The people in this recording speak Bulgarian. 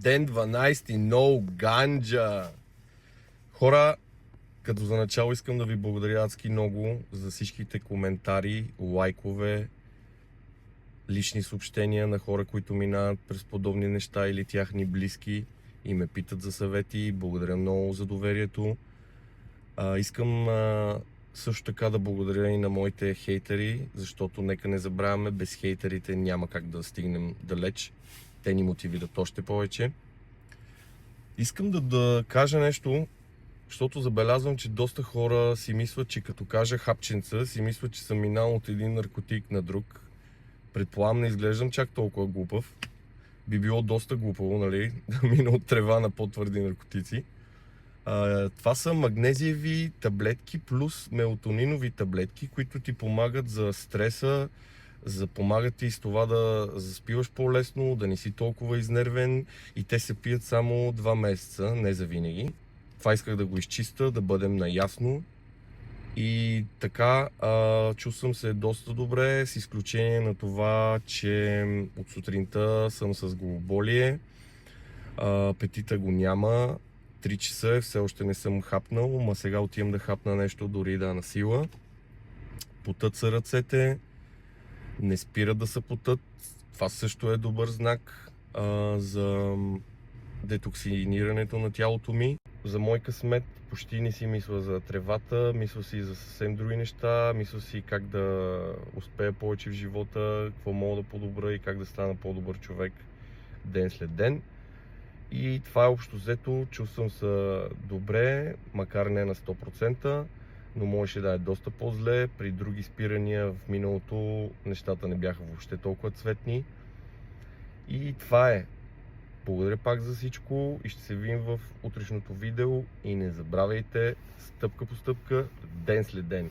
Ден 12, no ганджа! Хора, като за начало искам да ви благодаря адски много за всичките коментари, лайкове, лични съобщения на хора, които минават през подобни неща или тяхни близки и ме питат за съвети. Благодаря много за доверието. Искам също така да благодаря и на моите хейтери, защото нека не забравяме, без хейтерите няма как да стигнем далеч. Те ни мотивират още повече. Искам да кажа нещо, защото забелязвам, че доста хора си мислят, че като кажа хапченца, си мислят, че съм минал от един наркотик на друг. Предполагам, не изглеждам чак толкова глупав. Би било доста глупаво, нали, да мина от трева на по-твърди наркотици. Това са магнезиеви таблетки плюс мелатонинови таблетки, които ти помагат за стреса, помагат ти с това да заспиваш по-лесно, да не си толкова изнервен, и те се пият само 2 месеца, не за винаги. Това исках да го изчиста, да бъдем наясно. И така, чувствам се доста добре, с изключение на това, че от сутринта съм с главоболие, апетита го няма. 3 часа е, все още не съм хапнал, ма сега отивам да хапна нещо, дори да на сила. Потът са ръцете, не спира да се потът. Това също е добър знак за детоксинирането на тялото ми. За мой късмет почти не си мисля за тревата, мисля си за съвсем други неща, мисля си как да успея повече в живота, какво мога да подобра и как да стана по-добър човек ден след ден. И това е общо взето, чувствам се добре, макар не на 100%, но можеше да е доста по-зле. При други спирания в миналото нещата не бяха въобще толкова цветни. И това е. Благодаря пак за всичко и ще се видим в утрешното видео. И не забравяйте, стъпка по стъпка, ден след ден.